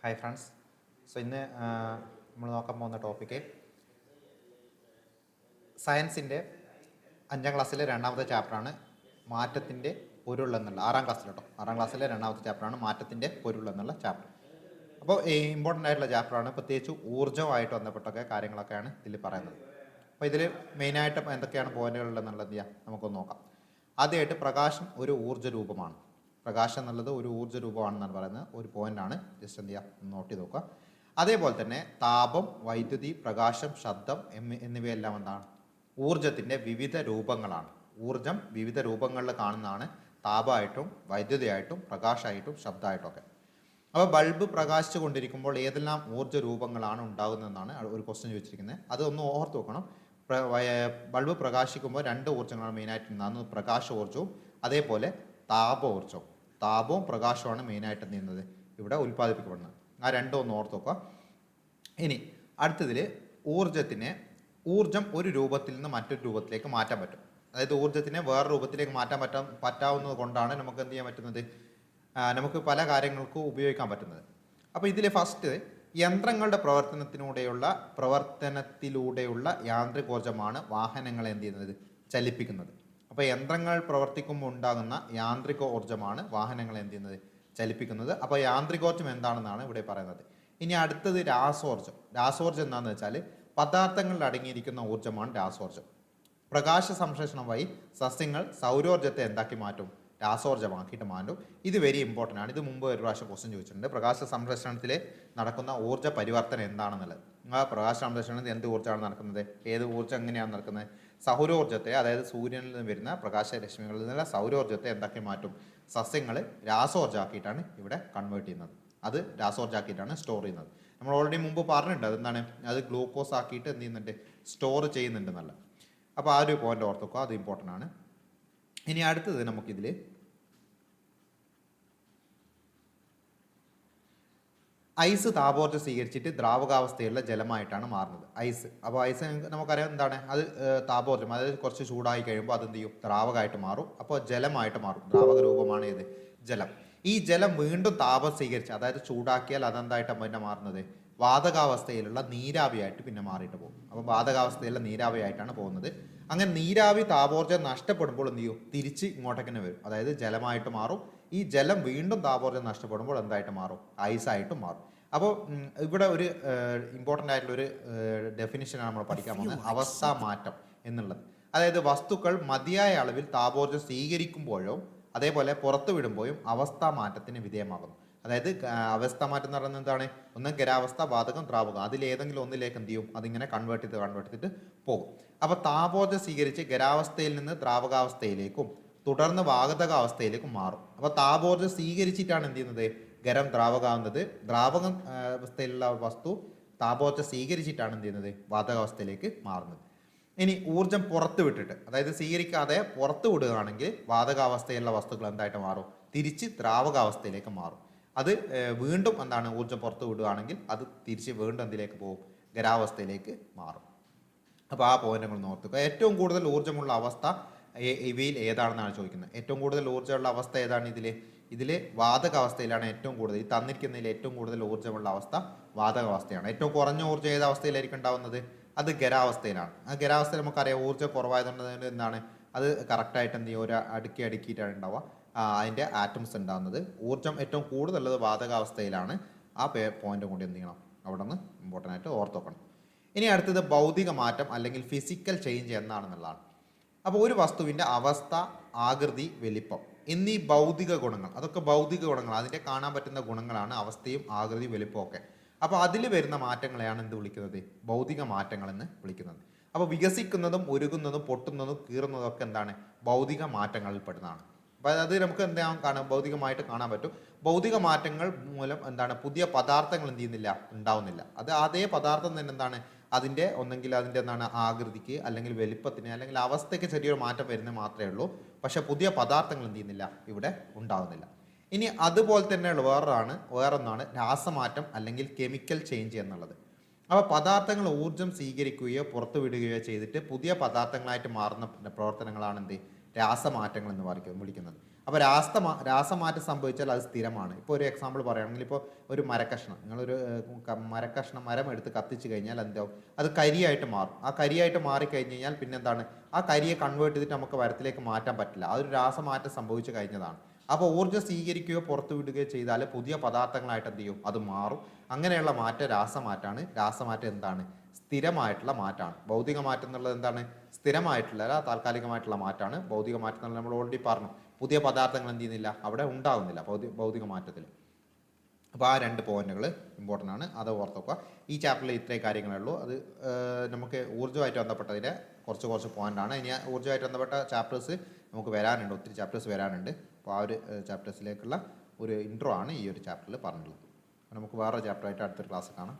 Hi friends. ഇന്ന് നമ്മൾ നോക്കാൻ പോകുന്ന ടോപ്പിക്ക് സയൻസിൻ്റെ 5ാം ക്ലാസ്സിലെ രണ്ടാമത്തെ ചാപ്റ്ററാണ് മാറ്റത്തിൻ്റെ പൊരുൾ എന്നുള്ള. 6ാം ക്ലാസ്സിലെ രണ്ടാമത്തെ ചാപ്റ്ററാണ് മാറ്റത്തിൻ്റെ പൊരുൾ എന്നുള്ള ചാപ്റ്റർ. അപ്പോൾ ഇമ്പോർട്ടൻ്റ് ആയിട്ടുള്ള ചാപ്റ്ററാണ്. പ്രത്യേകിച്ച് ഊർജ്ജവുമായിട്ട് ബന്ധപ്പെട്ടൊക്കെ കാര്യങ്ങളൊക്കെയാണ് ഇതിൽ പറയുന്നത്. അപ്പോൾ ഇതിൽ മെയിനായിട്ട് എന്തൊക്കെയാണ് പോയിന്റുകൾ എന്നുള്ളത് നമുക്കൊന്ന് നോക്കാം. ആദ്യമായിട്ട് പ്രകാശം ഒരു ഊർജ്ജ രൂപമാണ്. പ്രകാശം എന്നുള്ളത് ഒരു ഊർജ്ജ രൂപമാണെന്നാണ് പറയുന്നത്. ഒരു പോയിന്റാണ്, ജസ്റ്റ് എന്ത് ചെയ്യുക, നോട്ട് ചെയ്ത് നോക്കുക. അതേപോലെ തന്നെ താപം, വൈദ്യുതി, പ്രകാശം, ശബ്ദം എന്നിവയെല്ലാം എന്താണ് ഊർജത്തിൻ്റെ വിവിധ രൂപങ്ങളാണ്. ഊർജം വിവിധ രൂപങ്ങളിൽ കാണുന്നതാണ്. താപമായിട്ടും വൈദ്യുതിയായിട്ടും പ്രകാശമായിട്ടും ശബ്ദമായിട്ടും ഒക്കെ. അപ്പോൾ ബൾബ് പ്രകാശിച്ചു കൊണ്ടിരിക്കുമ്പോൾ ഏതെല്ലാം ഊർജ്ജ രൂപങ്ങളാണ് ഉണ്ടാകുന്നതെന്നാണ് ഒരു ക്വസ്റ്റ്യൻ ചോദിച്ചിരിക്കുന്നത്. അതൊന്ന് ഓർത്ത് വെക്കണം. ബൾബ് പ്രകാശിക്കുമ്പോൾ 2 ഊർജ്ജങ്ങളാണ് മെയിനായിട്ട് ഉണ്ടാകുന്നത്. പ്രകാശ ഊർജ്ജവും അതേപോലെ താപോർജ്ജവും. താപവും പ്രകാശവുമാണ് മെയിനായിട്ട് എന്ത് ചെയ്യുന്നത് ഇവിടെ ഉൽപ്പാദിപ്പിക്കപ്പെടുന്നത്. ആ രണ്ടും ഒന്ന് ഓർത്ത് വെക്കുക. ഇനി അടുത്തതിൽ ഊർജം ഒരു രൂപത്തിൽ നിന്ന് മറ്റൊരു രൂപത്തിലേക്ക് മാറ്റാൻ പറ്റും. അതായത് ഊർജത്തിനെ വേറെ രൂപത്തിലേക്ക് മാറ്റാൻ പറ്റാവുന്നത് കൊണ്ടാണ് നമുക്ക് എന്ത് ചെയ്യാൻ പറ്റുന്നത്, നമുക്ക് പല കാര്യങ്ങൾക്കും ഉപയോഗിക്കാൻ പറ്റുന്നത്. അപ്പോൾ ഇതിൽ ഫസ്റ്റ് യന്ത്രങ്ങളുടെ പ്രവർത്തനത്തിലൂടെയുള്ള യാന്ത്രികോർജ്ജമാണ് വാഹനങ്ങളെ എന്ത് ചെയ്യുന്നത്, ചലിപ്പിക്കുന്നത്. അപ്പോൾ യന്ത്രങ്ങൾ പ്രവർത്തിക്കുമ്പോൾ ഉണ്ടാകുന്ന യാന്ത്രിക ഊർജ്ജമാണ് വാഹനങ്ങളെ എന്ത് ചെയ്യുന്നത്, ചലിപ്പിക്കുന്നത്. അപ്പോൾ യാന്ത്രികോർജ്ജം എന്താണെന്നാണ് ഇവിടെ പറയുന്നത്. ഇനി അടുത്തത് രാസോർജ്ജം. രാസോർജ്ജം എന്താണെന്ന് വെച്ചാൽ പദാർത്ഥങ്ങളിൽ അടങ്ങിയിരിക്കുന്ന ഊർജ്ജമാണ് രാസോർജ്ജം. പ്രകാശ സംശ്ലേഷണം വഴി സസ്യങ്ങൾ സൗരോർജ്ജത്തെ എന്താക്കി മാറ്റും, രാസോർജ്ജമാക്കിയിട്ട് മാറ്റും. ഇത് വെരി ഇമ്പോർട്ടൻ്റ് ആണ്. ഇത് മുമ്പ് ഒരു പ്രാവശ്യം ക്വസ്റ്റ്യൻ ചോദിച്ചിട്ടുണ്ട്. പ്രകാശ സംശ്ലേഷണത്തിൽ നടക്കുന്ന ഊർജ്ജ പരിവർത്തനം എന്താണെന്നുള്ളത്. ആ പ്രകാശ സംശ്ലേഷണത്തിൽ എന്ത് ഊർജ്ജമാണ് നടക്കുന്നത്, ഏത് ഊർജ്ജം എങ്ങനെയാണ് നടക്കുന്നത്, സൗരോർജ്ജത്തെ, അതായത് സൂര്യനിൽ നിന്ന് വരുന്ന പ്രകാശരശ്മികളിൽ നിന്നുള്ള സൗരോർജ്ജത്തെ എന്താക്കി മാറ്റും, സസ്യങ്ങൾ രാസോർജ്ജമാക്കിയിട്ടാണ് ഇവിടെ കൺവേർട്ട് ചെയ്യുന്നത്. അത് രാസോർജ്ജമാക്കിയിട്ടാണ് സ്റ്റോർ ചെയ്യുന്നത്. നമ്മൾ ഓൾറെഡി മുമ്പ് പറഞ്ഞിട്ടുണ്ട്. അതെന്താണ്, അത് ഗ്ലൂക്കോസ് ആക്കിയിട്ട് എന്ത് ചെയ്യുന്നുണ്ട്, സ്റ്റോർ ചെയ്യുന്നുണ്ട് എന്നല്ല. അപ്പോൾ ആ ഒരു പോയിന്റ് ഓർത്തുക്കുക, അത് ഇമ്പോർട്ടൻ്റ് ആണ്. ഇനി അടുത്തത് നമുക്കിതിൽ ഐസ് താപോർജ്ജം സ്വീകരിച്ചിട്ട് ദ്രാവകാവസ്ഥയുള്ള ജലമായിട്ടാണ് മാറുന്നത്. ഐസ്, അപ്പോൾ ഐസ് നമുക്കറിയാം എന്താണ്, അത് താപോർജ്ജം, അതായത് കുറച്ച് ചൂടായി കഴിയുമ്പോൾ അത് എന്ത് ചെയ്യും, ദ്രാവകമായിട്ട് മാറും. അപ്പോൾ ജലമായിട്ട് മാറും. ദ്രാവക രൂപമാണ് ഏത്, ജലം. ഈ ജലം വീണ്ടും താപം സ്വീകരിച്ച്, അതായത് ചൂടാക്കിയാൽ അതെന്തായിട്ടാണ് പിന്നെ മാറുന്നത്, വാതകാവസ്ഥയിലുള്ള നീരാവിയായിട്ട് പിന്നെ മാറിയിട്ട് പോകും. അപ്പോൾ വാതകാവസ്ഥയിലുള്ള നീരാവിയായിട്ടാണ് പോകുന്നത്. അങ്ങനെ നീരാവി താപോർജ്ജം നഷ്ടപ്പെടുമ്പോൾ എന്ത് ചെയ്യും, തിരിച്ച് ഇങ്ങോട്ടേക്ക് തന്നെ വരും, അതായത് ജലമായിട്ട് മാറും. ഈ ജലം വീണ്ടും താപോർജ്ജം നഷ്ടപ്പെടുമ്പോൾ എന്തായിട്ട് മാറും, ഐസായിട്ട് മാറും. അപ്പോൾ ഇവിടെ ഒരു ഇമ്പോർട്ടൻ്റ് ആയിട്ടുള്ളൊരു ഡെഫിനിഷനാണ് നമ്മൾ പഠിക്കാൻ പോകുന്നത്, അവസ്ഥാ മാറ്റം എന്നുള്ളത്. അതായത് വസ്തുക്കൾ മതിയായ അളവിൽ താപോർജ്ജം സ്വീകരിക്കുമ്പോഴും അതേപോലെ പുറത്തു വിടുമ്പോഴും അവസ്ഥാ മാറ്റത്തിന് വിധേയമാകുന്നു. അതായത് അവസ്ഥ മാറ്റം എന്ന് പറയുന്നത് എന്താണ്, ഒന്ന് ഖരാവസ്ഥ, വാതകം, ദ്രാവകം, അതിലേതെങ്കിലും ഒന്നിലേക്ക് എന്ത് ചെയ്യും, അതിങ്ങനെ കൺവേർട്ട് ചെയ്തിട്ട് പോകും. അപ്പോൾ താപോർജ്ജം സ്വീകരിച്ച് ഖരാവസ്ഥയിൽ നിന്ന് ദ്രാവകാവസ്ഥയിലേക്കും തുടർന്ന് വാതകാവസ്ഥയിലേക്കും മാറും. അപ്പോൾ താപോർജ്ജം സ്വീകരിച്ചിട്ടാണ് എന്ത് ചെയ്യുന്നത്, ഖരം ദ്രാവകമാകുന്നത്. ദ്രാവക അവസ്ഥയിലുള്ള വസ്തു താപോർജ്ജം സ്വീകരിച്ചിട്ടാണ് എന്ത് ചെയ്യുന്നത്, വാതകാവസ്ഥയിലേക്ക് മാറുന്നത്. ഇനി ഊർജ്ജം പുറത്ത് വിട്ടിട്ട്, അതായത് സ്വീകരിക്കാതെ പുറത്ത് വിടുകയാണെങ്കിൽ വാതകാവസ്ഥയിലുള്ള വസ്തുക്കൾ എന്തായിട്ട് മാറും, തിരിച്ച് ദ്രാവകാവസ്ഥയിലേക്ക് മാറും. അത് വീണ്ടും എന്താണ്, ഊർജ്ജം പുറത്ത് വിടുകയാണെങ്കിൽ അത് തിരിച്ച് വീണ്ടും എന്തിലേക്ക് പോകും, ഖരാവസ്ഥയിലേക്ക് മാറും. അപ്പോൾ ആ പോയിന്റുകൾ നോക്കുക. ഏറ്റവും കൂടുതൽ ഊർജ്ജമുള്ള അവസ്ഥ ഇവയിൽ ഏതാണെന്നാണ് ചോദിക്കുന്നത്. ഏറ്റവും കൂടുതൽ ഊർജ്ജമുള്ള അവസ്ഥ ഏതാണ്, ഇതിൽ വാതകാവസ്ഥയിലാണ് ഏറ്റവും കൂടുതൽ. ഈ തന്നിരിക്കുന്നതിൽ ഏറ്റവും കൂടുതൽ ഊർജ്ജമുള്ള അവസ്ഥ വാതകാവസ്ഥയാണ്. ഏറ്റവും കുറഞ്ഞ ഊർജ്ജം ഏത് അവസ്ഥയിലായിരിക്കും ഉണ്ടാവുന്നത്, അത് ഖരാവസ്ഥയിലാണ്. ആ ഖരാവസ്ഥയിൽ നമുക്കറിയാം ഊർജ്ജം കുറവായതുകൊണ്ട് എന്താണ്, അത് കറക്റ്റായിട്ട് എന്ത് ചെയ്യും, ഒരു അടുക്കിയിട്ടാണ് ഉണ്ടാവുക, അതിൻ്റെ ആറ്റംസ് ഉണ്ടാകുന്നത്. ഊർജ്ജം ഏറ്റവും കൂടുതലുള്ളത് വാതകാവസ്ഥയിലാണ്. ആ പോയിന്റ് കൊണ്ട് എന്ത് ചെയ്യണം, അവിടെ നിന്ന് ഇമ്പോർട്ടൻ്റ് ആയിട്ട് ഓർത്ത് വെക്കണം. ഇനി അടുത്തത് ഭൗതിക മാറ്റം അല്ലെങ്കിൽ ഫിസിക്കൽ ചേഞ്ച് എന്നാണെന്നുള്ളതാണ്. അപ്പോൾ ഒരു വസ്തുവിൻ്റെ അവസ്ഥ, ആകൃതി, വലിപ്പം എന്നീ ഭൗതിക ഗുണങ്ങൾ, അതൊക്കെ ഭൗതിക ഗുണങ്ങൾ, അതിൻ്റെ കാണാൻ പറ്റുന്ന ഗുണങ്ങളാണ് അവസ്ഥയും ആകൃതി വലിപ്പവും ഒക്കെ. അപ്പോൾ അതിൽ വരുന്ന മാറ്റങ്ങളെയാണ് എന്ത് വിളിക്കുന്നത്, ഭൗതിക മാറ്റങ്ങൾ എന്ന് വിളിക്കുന്നത്. അപ്പോൾ വികസിക്കുന്നതും ഉരുകുന്നതും പൊട്ടുന്നതും കീറുന്നതും ഒക്കെ എന്താണ്, ഭൗതിക മാറ്റങ്ങളിൽ പെടുന്നതാണ്. അപ്പോൾ അത് നമുക്ക് എന്താ ഭൗതികമായിട്ട് കാണാൻ പറ്റും. ഭൗതിക മാറ്റങ്ങൾ മൂലം എന്താണ്, പുതിയ പദാർത്ഥങ്ങൾ എന്ത് ചെയ്യുന്നില്ല, ഉണ്ടാവുന്നില്ല. അത് അതേ പദാർത്ഥം തന്നെ എന്താണ്, അതിൻ്റെ ഒന്നെങ്കിൽ അതിൻ്റെ എന്താണ് ആകൃതിക്ക് അല്ലെങ്കിൽ വലിപ്പത്തിന് അല്ലെങ്കിൽ അവസ്ഥയ്ക്ക് ചെറിയൊരു മാറ്റം വരുന്നത് മാത്രമേ ഉള്ളൂ. പക്ഷെ പുതിയ പദാർത്ഥങ്ങൾ എന്ത് ചെയ്യുന്നില്ല, ഇവിടെ ഉണ്ടാവുന്നില്ല. ഇനി അതുപോലെ തന്നെയുള്ള വേറൊന്നാണ് രാസമാറ്റം അല്ലെങ്കിൽ കെമിക്കൽ ചേഞ്ച് എന്നുള്ളത്. അപ്പോൾ പദാർത്ഥങ്ങൾ ഊർജ്ജം സ്വീകരിക്കുകയോ പുറത്തു വിടുകയോ ചെയ്തിട്ട് പുതിയ പദാർത്ഥങ്ങളായിട്ട് മാറുന്ന പ്രവർത്തനങ്ങളാണ് എന്ത്, രാസമാറ്റങ്ങൾ എന്ന് വിളിക്കുന്നത്. അപ്പോൾ രാസമാറ്റം സംഭവിച്ചാൽ അത് സ്ഥിരമാണ്. ഇപ്പോൾ ഒരു എക്സാമ്പിൾ പറയുകയാണെങ്കിൽ ഇപ്പോൾ ഒരു മരക്കഷ്ണം നിങ്ങളൊരു മരം എടുത്ത് കത്തിച്ച് കഴിഞ്ഞാൽ എന്താവും, അത് കരിയായിട്ട് മാറും. ആ കരിയായിട്ട് മാറിക്കഴിഞ്ഞ് കഴിഞ്ഞാൽ പിന്നെന്താണ്, ആ കരിയെ കൺവേർട്ട് ചെയ്തിട്ട് നമുക്ക് മരത്തിലേക്ക് മാറ്റാൻ പറ്റില്ല. അതൊരു രാസമാറ്റം സംഭവിച്ചു കഴിഞ്ഞതാണ്. അപ്പോൾ ഊർജ്ജം സ്വീകരിക്കുകയോ പുറത്തു വിടുകയോ ചെയ്താൽ പുതിയ പദാർത്ഥങ്ങളായിട്ട് എന്ത് ചെയ്യും, അത് മാറും. അങ്ങനെയുള്ള മാറ്റം രാസമാറ്റമാണ്. രാസമാറ്റം എന്താണ്, സ്ഥിരമായിട്ടുള്ള മാറ്റമാണ്. ഭൗതിക മാറ്റം എന്നുള്ളത് എന്താണ്, സ്ഥിരമായിട്ടുള്ള താൽക്കാലികമായിട്ടുള്ള മാറ്റമാണ്. ഭൗതിക മാറ്റം എന്നുള്ളത് നമ്മൾ ഓൾറെഡി പറഞ്ഞു, പുതിയ പദാർത്ഥങ്ങൾ എന്ത് ചെയ്യുന്നില്ല, അവിടെ ഉണ്ടാകുന്നില്ല ഭൗതിക മാറ്റത്തിൽ. അപ്പോൾ ആ 2 പോയിന്റുകൾ ഇമ്പോർട്ടൻ്റ് ആണ്, അത് ഓർത്ത് വെക്കുക. ഈ ചാപ്റ്ററിൽ ഇത്രയും കാര്യങ്ങളേ ഉള്ളൂ. അത് നമുക്ക് ഊർജ്ജമായിട്ട് ബന്ധപ്പെട്ടതിൻ്റെ കുറച്ച് പോയിൻ്റാണ്. ഇനി ഊർജ്ജമായിട്ട് ബന്ധപ്പെട്ട ചാപ്റ്റേഴ്സ് നമുക്ക് വരാനുണ്ട്, ഒത്തിരി ചാപ്റ്റേഴ്സ് വരാനുണ്ട്. അപ്പോൾ ആ ഒരു ചാപ്റ്റേഴ്സിലേക്കുള്ള ഒരു ഇൻട്രോ ആണ് ഈ ഒരു ചാപ്റ്ററിൽ പറഞ്ഞിട്ടുള്ളത്. നമുക്ക് വേറെ ചാപ്റ്ററായിട്ട് അടുത്തൊരു ക്ലാസ് കാണാം.